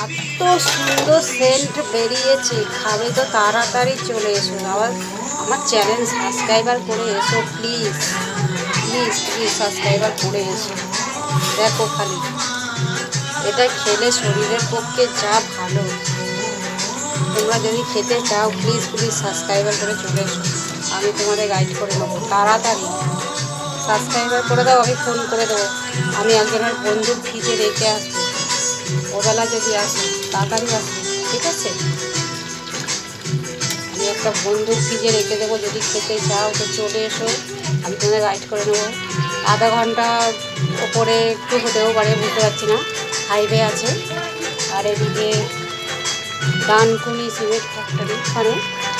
এত সুন্দর সেন্ট বেরিয়েছে, খাবে তো তাড়াতাড়ি চলে এসো। আবার আমার চ্যানেল সাবস্ক্রাইবার করে এসো প্লিজ প্লিজ প্লিজ, সাবস্ক্রাইবার করে এসো। দেখো খালি এটা খেলে শরীরের পক্ষে যা ভালো। তোমরা যদি খেতে চাও প্লিজ প্লিজ সাবস্ক্রাইবার করে চলে এসো, আমি তোমাদের গাইড করে নেবো। তাড়াতাড়ি সাবস্ক্রাইবার করে দাও, আমি ফোন করে দেবো। আমি একজনের বন্ধুর ফ্রিজে রেখে আসবো, ওবেলা যদি আসে তাড়াতাড়ি আসবে, ঠিক আছে? আমি একটা বন্ধুর ফ্রিজে রেখে দেবো, যদি খেতে চাও তো চলে এসো, আমি তোমাদের গাইড করে নেবো। আধা ঘন্টা ওপরে একটু হতেও পারে, বুঝতে পারছি না, হাইওয়ে আছে। আর এদিকে ডানকুনি সিমেন্ট ফ্যাক্টরি, ওখানে